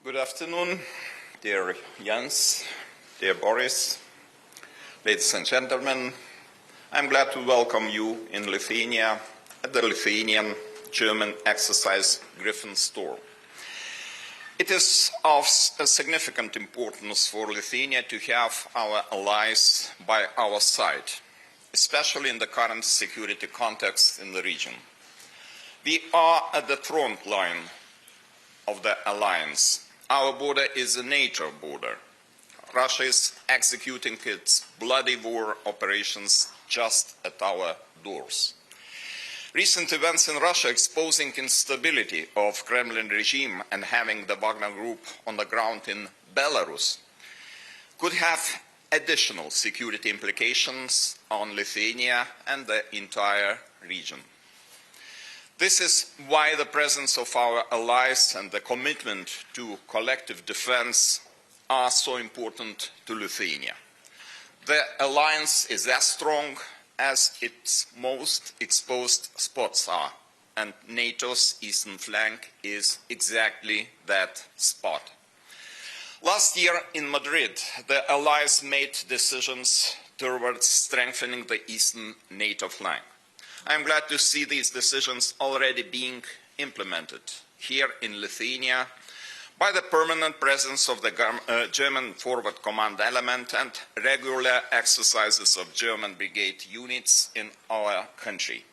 Good afternoon, dear Jens, dear Boris, ladies and gentlemen. I'm glad to welcome you in Lithuania at the Lithuanian German exercise Griffin Storm. It is of significant importance for Lithuania to have our allies by our side, especially in the current security context in the region. We are at the front line of the alliance. Our border is a NATO border. Russia is executing its bloody war operations just at our doors. Recent events in Russia exposing instability of Kremlin regime and having the Wagner Group on the ground in Belarus could have additional security implications on Lithuania and the entire region. This is why the presence of our allies and the commitment to collective defense are so important to Lithuania. The alliance is as strong as its most exposed spots are, and NATO's eastern flank is exactly that spot. Last year in Madrid, the allies made decisions towards strengthening the eastern NATO flank. I am glad to see these decisions already being implemented here in Lithuania by the permanent presence of the German Forward Command element and regular exercises of German brigade units in our country.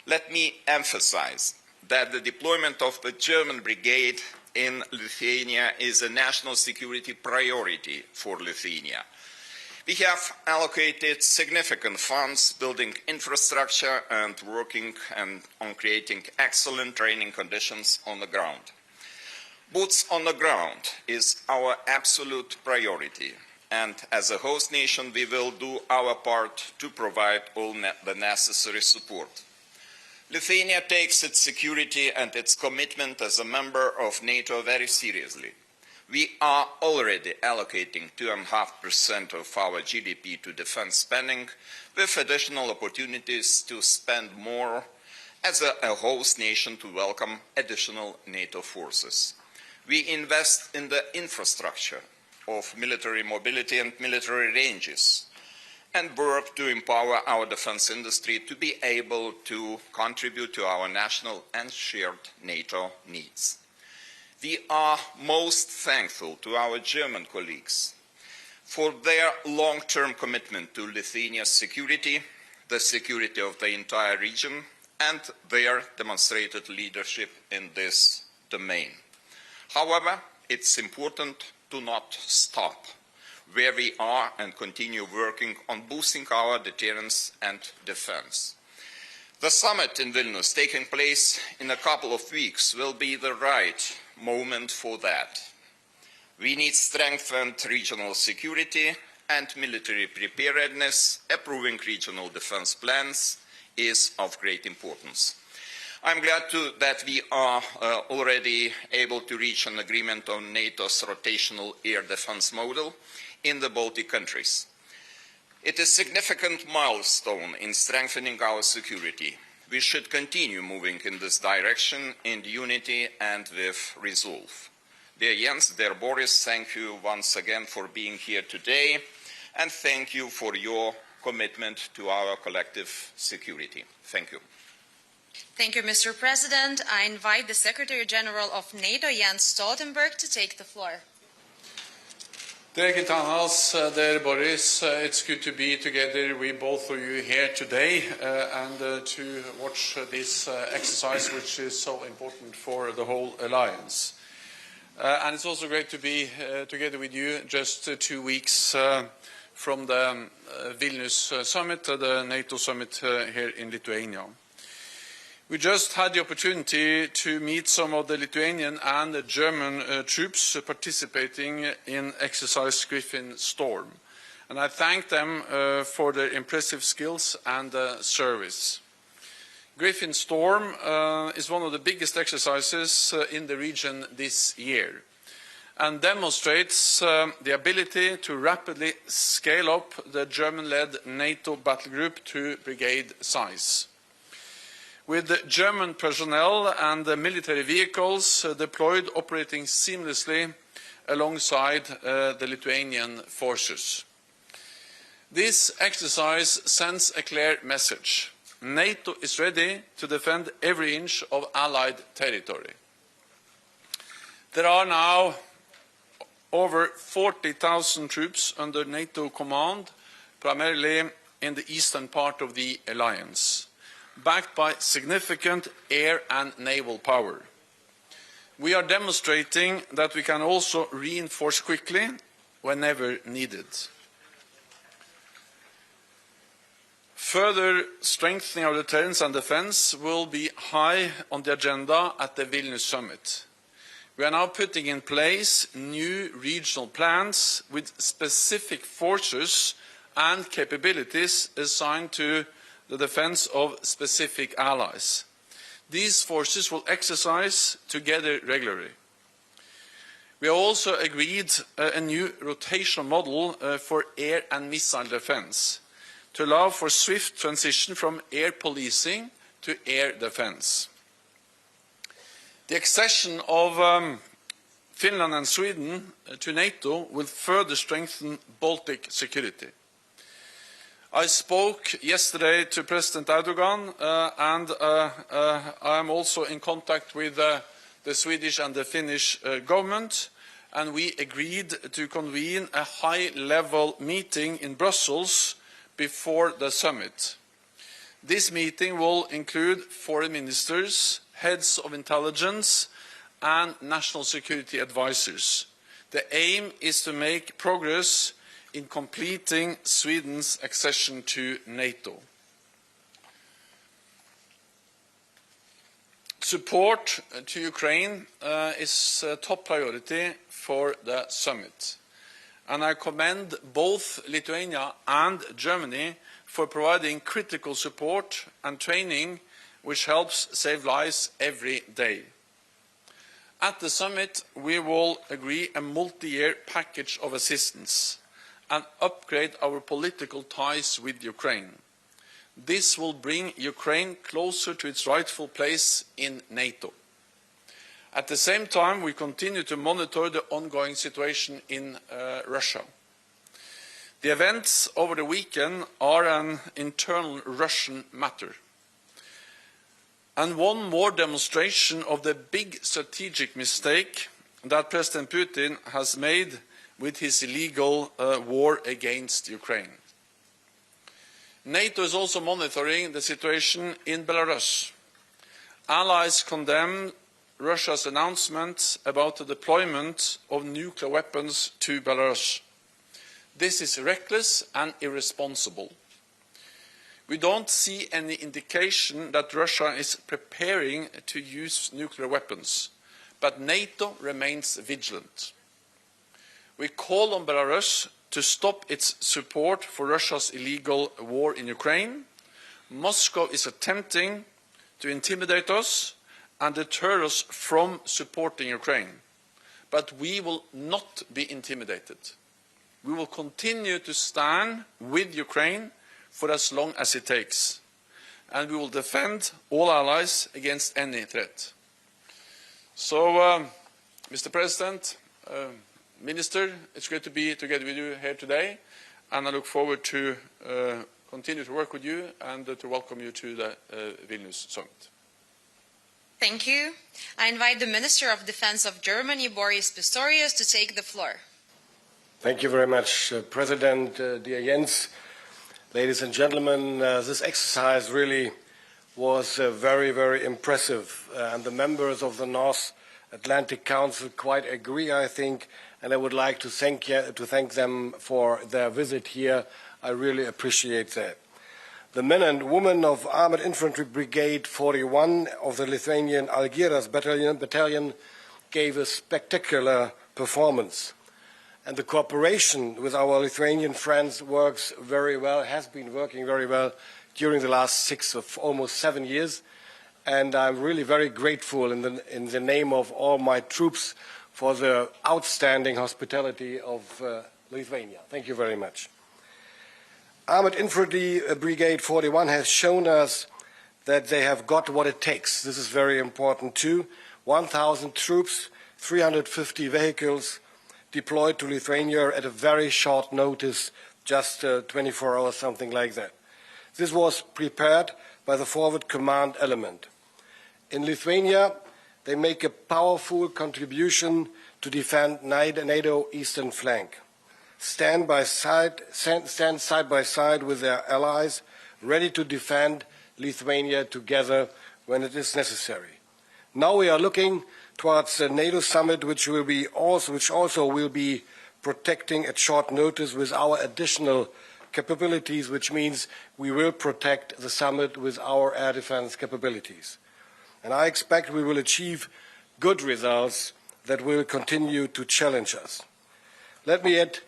Let me emphasize that the deployment of the German brigade in Lithuania is a national security priority for Lithuania. We have allocated significant funds building infrastructure and working on creating excellent training conditions on the ground. Boots on the ground is our absolute priority, and as a host nation we will do our part to provide all the necessary support. Lithuania takes its security and its commitment as a member of NATO very seriously. We are already allocating 2.5% of our GDP to defense spending, with additional opportunities to spend more as a host nation to welcome additional NATO forces. We invest in the infrastructure of military mobility and military ranges, and work to empower our defense industry to be able to contribute to our national and shared NATO needs. We are most thankful to our German colleagues for their long-term commitment to Lithuania's security, the security of the entire region, and their demonstrated leadership in this domain. However, it's important to not stop where we are and continue working on boosting our deterrence and defense. The summit in Vilnius, taking place in a couple of weeks, will be the right moment for that. We need strengthened regional security and military preparedness. Approving regional defense plans is of great importance. I'm glad that we are already able to reach an agreement on NATO's rotational air defense model in the Baltic countries. It is a significant milestone in strengthening our security. We should continue moving in this direction in unity and with resolve. Dear Jens, dear Boris, thank you once again for being here today, and thank you for your commitment to our collective security. Thank you. Thank you, Mr. President. I invite the Secretary General of NATO, Jens Stoltenberg, to take the floor. Dear Gitanas, dear Boris, it's good to be together with both of you here today and to watch this exercise, which is so important for the whole alliance. And it's also great to be together with you just 2 weeks from the Vilnius summit, the NATO summit here in Lithuania. We just had the opportunity to meet some of the Lithuanian and the German troops participating in exercise Griffin Storm, and I thank them for their impressive skills and service. Griffin Storm is one of the biggest exercises in the region this year and demonstrates the ability to rapidly scale up the German-led NATO battle group to brigade size. with the German personnel and the military vehicles deployed operating seamlessly alongside the Lithuanian forces. This exercise sends a clear message. NATO is ready to defend every inch of Allied territory. There are now over 40,000 troops under NATO command, primarily in the eastern part of the alliance, backed by significant air and naval power. We are demonstrating that we can also reinforce quickly whenever needed. Further strengthening our deterrence and defense will be high on the agenda at the Vilnius summit. We are now putting in place new regional plans with specific forces and capabilities assigned to the defense of specific allies. These forces will exercise together regularly. We have also agreed a new rotational model for air and missile defense to allow for swift transition from air policing to air defense. The accession of Finland and Sweden to NATO will further strengthen Baltic security. I spoke yesterday to President Erdogan and I am also in contact with the Swedish and the Finnish government, and we agreed to convene a high-level meeting in Brussels before the summit. This meeting will include foreign ministers, heads of intelligence and national security advisors. The aim is to make progress in completing Sweden's accession to NATO. Support to Ukraine is a top priority for the summit, and I commend both Lithuania and Germany for providing critical support and training which helps save lives every day. At the summit, we will agree a multi-year package of assistance and upgrade our political ties with Ukraine. This will bring Ukraine closer to its rightful place in NATO. At the same time, we continue to monitor the ongoing situation in Russia. The events over the weekend are an internal Russian matter, and one more demonstration of the big strategic mistake that President Putin has made with his illegal war against Ukraine. NATO is also monitoring the situation in Belarus. Allies condemn Russia's announcement about the deployment of nuclear weapons to Belarus. This is reckless and irresponsible. We don't see any indication that Russia is preparing to use nuclear weapons, but NATO remains vigilant. We call on Belarus to stop its support for Russia's illegal war in Ukraine. Moscow is attempting to intimidate us and deter us from supporting Ukraine, but we will not be intimidated. We will continue to stand with Ukraine for as long as it takes, and we will defend all allies against any threat. So, Mr. President, Minister, it's great to be together with you here today, and I look forward to continue to work with you and to welcome you to the Vilnius summit. Thank you. I invite the Minister of Defense of Germany, Boris, Pistorius, to take the floor. Thank you very much, President, dear Jens. Ladies and gentlemen, this exercise really was very, very impressive, and the members of the North Atlantic Council quite agree, I think, and I would like to thank them for their visit here. I really appreciate that. The men and women of Armored Infantry Brigade 41 of the Lithuanian Algiras battalion gave a spectacular performance. And the cooperation with our Lithuanian friends works very well, has been working very well during the last almost 7 years. And I'm really very grateful in the name of all my troops for the outstanding hospitality of Lithuania. Thank you very much. Armored Infantry Brigade 41 has shown us that they have got what it takes. This is very important too. 1,000 troops, 350 vehicles deployed to Lithuania at a very short notice, just 24 hours, something like that. This was prepared by the forward command element. In Lithuania, they make a powerful contribution to defend NATO eastern flank. Stand side by side with their allies, ready to defend Lithuania together when it is necessary. Now we are looking towards the NATO summit, which also will be protecting at short notice with our additional capabilities, which means we will protect the summit with our air defense capabilities. And I expect we will achieve good results that will continue to challenge us. Let me add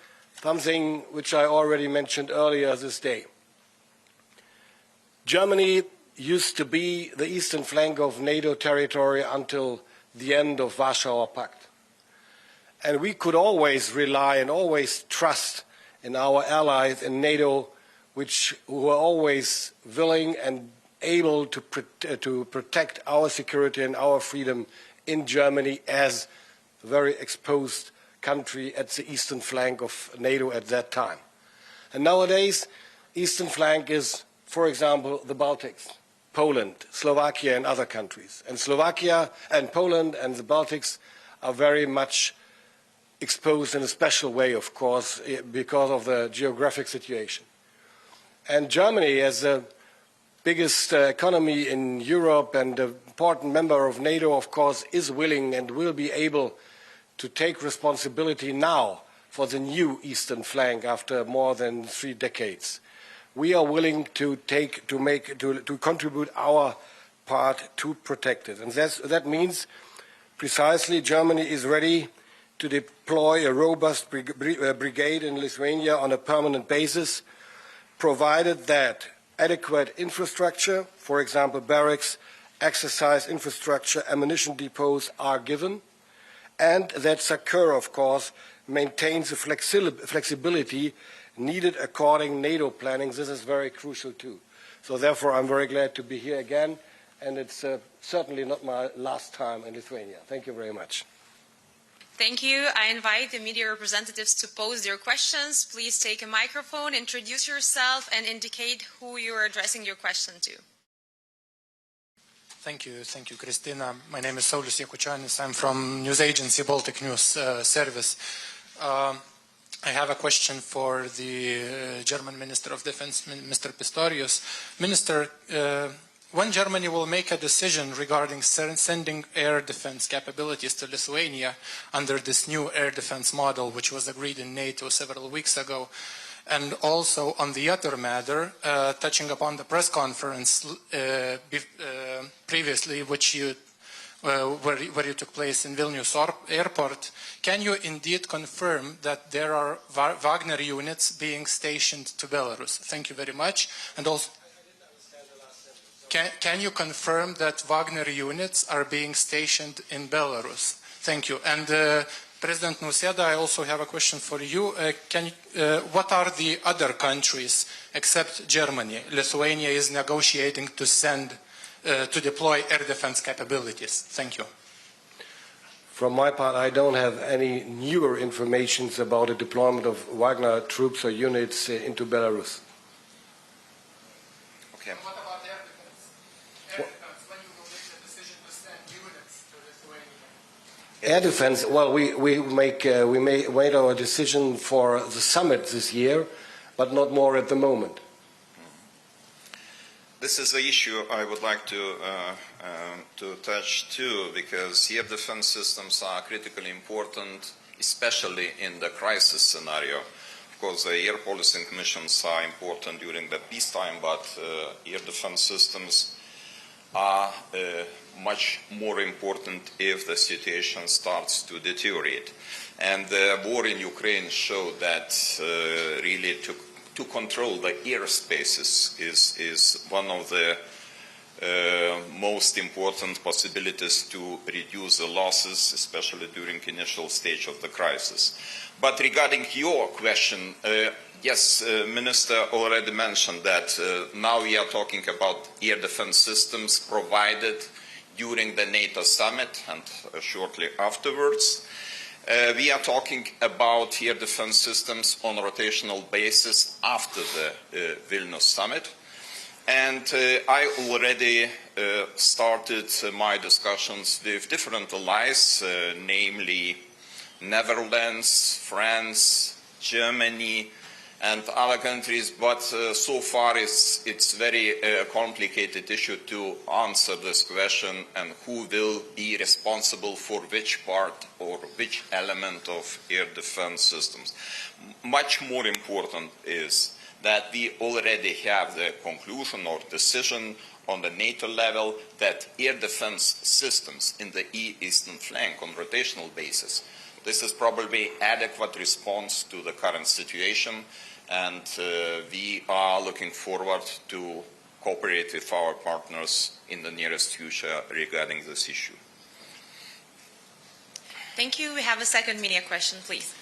something which I already mentioned earlier this day. Germany used to be the eastern flank of NATO territory until the end of Warsaw Pact. And we could always rely and always trust in our allies in NATO, who were always willing and able to protect our security and our freedom in Germany as a very exposed country at the eastern flank of NATO at that time. And nowadays, eastern flank is, for example, the Baltics, Poland, Slovakia and other countries. And Slovakia and Poland and the Baltics are very much exposed in a special way, of course, because of the geographic situation. And Germany, as the biggest economy in Europe and an important member of NATO, of course, is willing and will be able to take responsibility now for the new eastern flank after more than 3 decades. We are willing to contribute our part to protect it. And that means precisely Germany is ready to deploy a robust brigade in Lithuania on a permanent basis, provided that adequate infrastructure, for example, barracks, exercise infrastructure, ammunition depots are given, and that SACEUR, of course, maintains the flexibility needed according NATO planning. This is very crucial too. So therefore, I'm very glad to be here again, and it's certainly not my last time in Lithuania. Thank you very much. Thank you. I invite the media representatives to pose their questions. Please take a microphone, introduce yourself, and indicate who you are addressing your question to. Thank you, Christina. My name is Saulis Jakučanis. I'm from news agency Baltic News Service. I have a question for the German Minister of Defense, Mr. Pistorius. Minister, when Germany will make a decision regarding sending air defense capabilities to Lithuania under this new air defense model, which was agreed in NATO several weeks ago, and also on the other matter, touching upon the press conference previously, where you took place in Vilnius airport, can you indeed confirm that there are Wagner units being stationed to Belarus? Thank you very much. And also, can you confirm that Wagner units are being stationed in Belarus? Thank you. And President Nausėda, I also have a question for you. What are the other countries except Germany Lithuania is negotiating to send to deploy air defense capabilities? Thank you. From my part, I don't have any newer information about the deployment of Wagner troops or units into Belarus. Okay. And what about air defense? Air defense, when you will make the decision to send units to Lithuania? Air defense, well, we made our decision for the summit this year, but not more at the moment. This is the issue I would like to touch too, because air defense systems are critically important, especially in the crisis scenario. Of course, the air policing missions are important during the peacetime, but air defense systems are much more important if the situation starts to deteriorate. And the war in Ukraine showed that really to control the airspaces is one of the most important possibilities to reduce the losses, especially during initial stage of the crisis. But regarding your question, Yes, Minister already mentioned that now we are talking about air defense systems provided during the NATO summit and shortly afterwards. We are talking about air defense systems on a rotational basis after the Vilnius summit. And I already started my discussions with different allies, namely Netherlands, France, Germany, and other countries, but so far it's very complicated issue to answer this question and who will be responsible for which part or which element of air defense systems. Much more important is that we already have the conclusion or decision on the NATO level that air defense systems in the eastern flank on rotational basis, this is probably adequate response to the current situation, and we are looking forward to cooperate with our partners in the nearest future regarding this issue. Thank you. We have a second media question, please.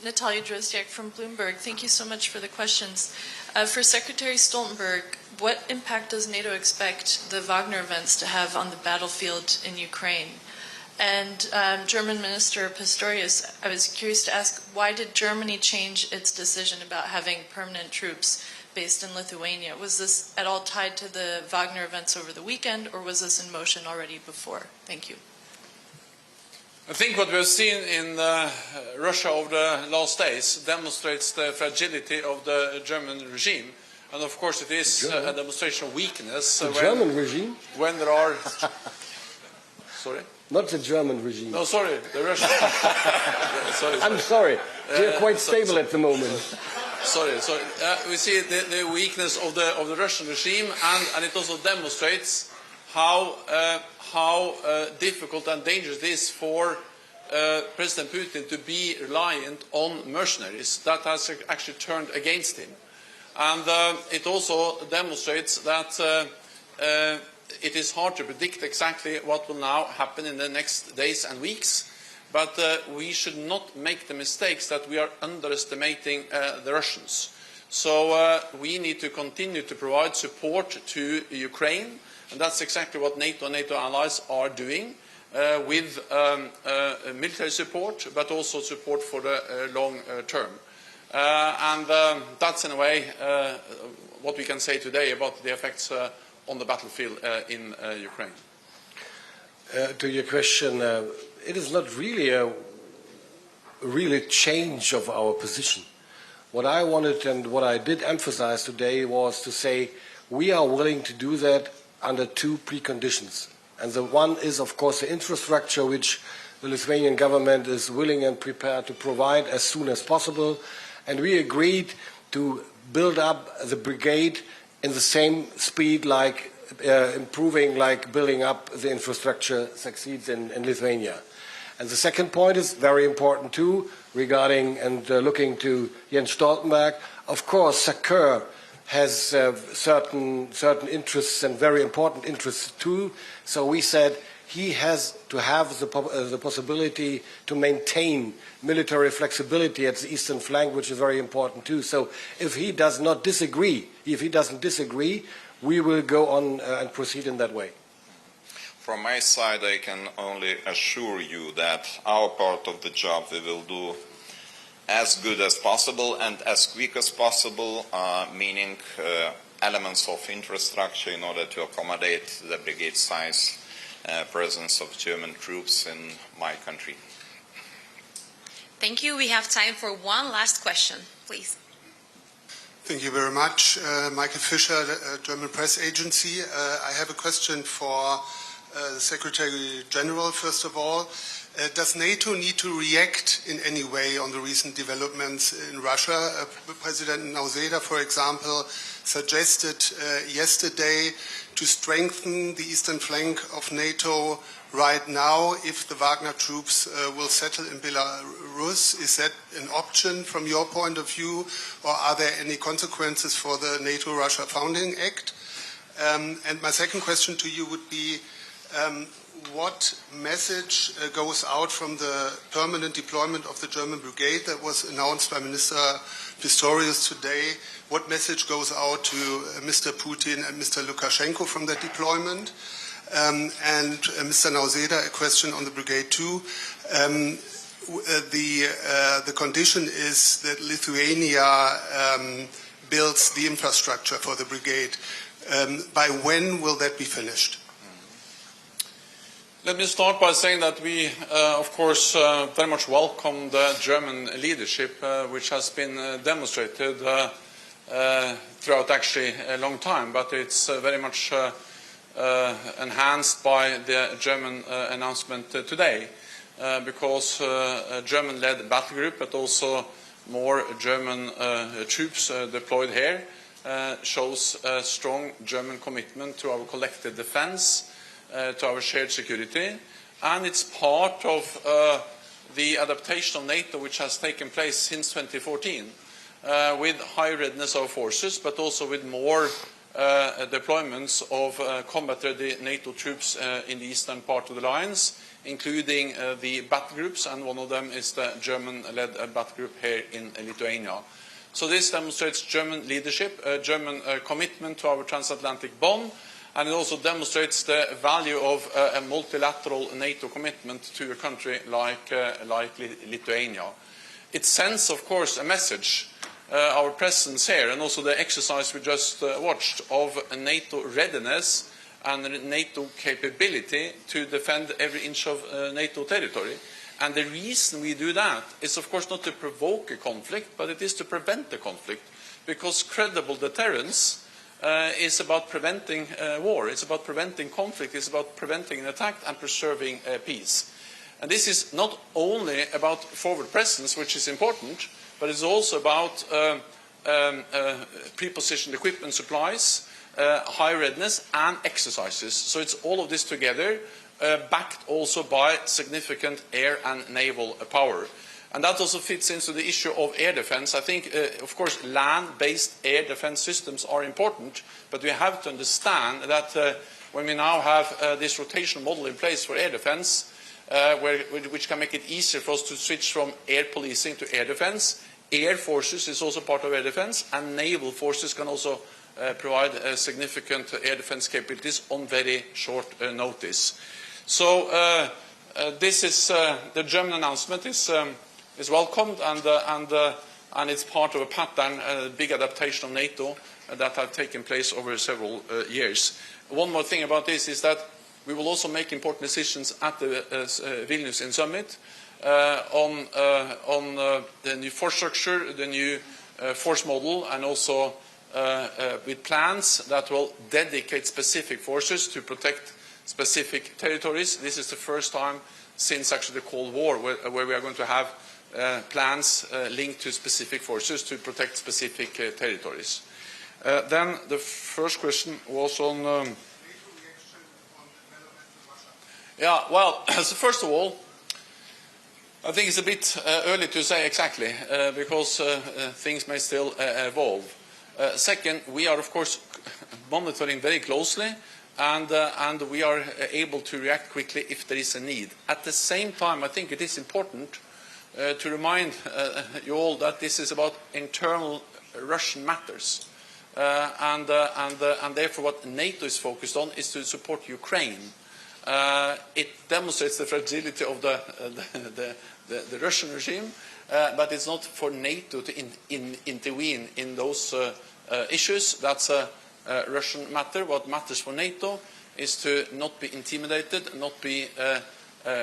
Natalia Drozdiak from Bloomberg. Thank you so much for the questions. For Secretary Stoltenberg, what impact does NATO expect the Wagner events to have on the battlefield in Ukraine? And German Minister Pistorius, I was curious to ask, why did Germany change its decision about having permanent troops based in Lithuania? Was this at all tied to the Wagner events over the weekend, or was this in motion already before? Thank you. I think what we've seen in Russia over the last days demonstrates the fragility of the German regime. And of course it is a demonstration of weakness. The German regime? When there are... Sorry? Not the German regime. No, sorry, the Russian. sorry. I'm sorry. They're quite stable at the moment. Sorry. We see the weakness of the Russian regime, and it also demonstrates how difficult and dangerous it is for President Putin to be reliant on mercenaries. That has actually turned against him. And it also demonstrates that it is hard to predict exactly what will now happen in the next days and weeks, but we should not make the mistakes that we are underestimating the Russians. So we need to continue to provide support to Ukraine, and that's exactly what NATO and NATO allies are doing with military support, but also support for the long term. And that's in a way what we can say today about the effects on the battlefield in Ukraine. To your question, it is not really a change of our position. What I wanted and what I did emphasize today was to say we are willing to do that under two preconditions. And the one is, of course, the infrastructure which the Lithuanian government is willing and prepared to provide as soon as possible. And we agreed to build up the brigade in the same speed like improving, like building up the infrastructure succeeds in Lithuania. And the second point is very important too, regarding and looking to Jens Stoltenberg. Of course, SACEUR has certain interests and very important interests too. So we said he has to have the possibility to maintain military flexibility at the eastern flank, which is very important too. So if he does not disagree, we will go on and proceed in that way. From my side, I can only assure you that our part of the job we will do as good as possible and as quick as possible, meaning elements of infrastructure in order to accommodate the brigade size presence of German troops in my country. Thank you. We have time for one last question, please. Thank you very much. Michael Fischer, German press agency. I have a question for the Secretary General, first of all. Does NATO need to react in any way on the recent developments in Russia? President Nausėda, for example, suggested yesterday to strengthen the eastern flank of NATO right now if the Wagner troops will settle in Belarus. Is that an option from your point of view, or are there any consequences for the NATO-Russia Founding Act? And my second question to you would be, what message goes out from the permanent deployment of the German brigade that was announced by Minister Pistorius today? What message goes out to Mr. Putin and Mr. Lukashenko from that deployment? And Mr. Nausėda, a question on the brigade too. The condition is that Lithuania builds the infrastructure for the brigade. By when will that be finished? Let me start by saying that we, of course, very much welcome the German leadership, which has been demonstrated throughout actually a long time, but it's very much enhanced by the German announcement today, because a German-led battle group, but also more German troops deployed here, shows a strong German commitment to our collective defense, to our shared security, and it's part of the adaptation of NATO which has taken place since 2014, with high readiness of forces, but also with more deployments of combat-ready NATO troops in the eastern part of the lines, including the battle groups, and one of them is the German-led battle group here in Lithuania. So this demonstrates German leadership, German commitment to our transatlantic bond, and it also demonstrates the value of a multilateral NATO commitment to a country like Lithuania. It sends, of course, a message, our presence here, and also the exercise we just watched, of NATO readiness and NATO capability to defend every inch of NATO territory. And the reason we do that is, of course, not to provoke a conflict, but it is to prevent the conflict, because credible deterrence is about preventing war, it's about preventing conflict, it's about preventing an attack and preserving peace. And this is not only about forward presence, which is important, but it's also about pre-positioned equipment supplies, high readiness and exercises. So it's all of this together, backed also by significant air and naval power. And that also fits into the issue of air defense. I think, of course, land-based air defense systems are important, but we have to understand that when we now have this rotational model in place for air defense, which can make it easier for us to switch from air policing to air defense, air forces is also part of air defense, and naval forces can also provide significant air defense capabilities on very short notice. So this is the German announcement is welcomed, and it's part of a pattern, a big adaptation of NATO that have taken place over several years. One more thing about this is that we will also make important decisions at the Vilnius Summit on the new force structure, the new force model, and also with plans that will dedicate specific forces to protect specific territories. This is the first time since actually the Cold War where we are going to have plans linked to specific forces to protect specific territories. Then the first question was on... yeah, well, so first of all, I think it's a bit early to say exactly, because things may still evolve. Second, we are, of course, monitoring very closely, and we are able to react quickly if there is a need. At the same time, I think it is important to remind you all that this is about internal Russian matters. And therefore what NATO is focused on is to support Ukraine. It demonstrates the fragility of the Russian regime, but it's not for NATO to intervene in those issues. That's a Russian matter. What matters for NATO is to not be intimidated, not be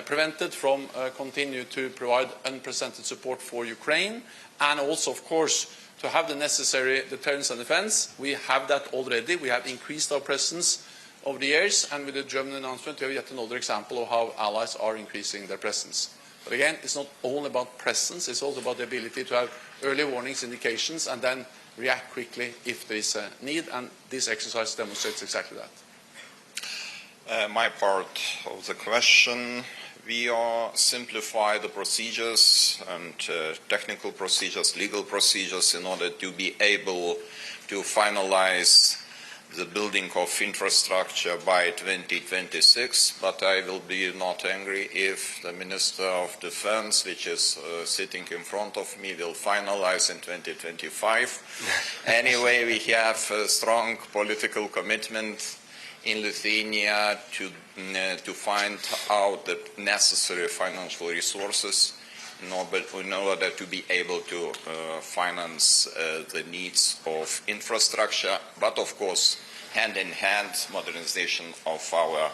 prevented from continue to provide unprecedented support for Ukraine, and also, of course, to have the necessary deterrence and defense. We have that already. We have increased our presence over the years, and with the German announcement, we have yet another example of how allies are increasing their presence. But again, it's not only about presence, it's also about the ability to have early warnings, indications, and then react quickly if there is a need, and this exercise demonstrates exactly that. My part of the question, we are simplify the procedures and technical procedures, legal procedures in order to be able to finalize the building of infrastructure by 2026, but I will be not angry if the Minister of Defense, which is sitting in front of me, will finalize in 2025. Anyway, we have a strong political commitment in Lithuania to find out the necessary financial resources in order to be able to finance the needs of infrastructure, but of course, hand in hand, modernization of our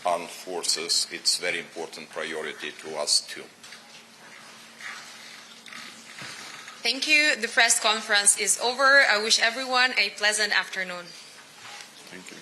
armed forces, it's a very important priority to us too. Thank you. The press conference is over. I wish everyone a pleasant afternoon. Thank you.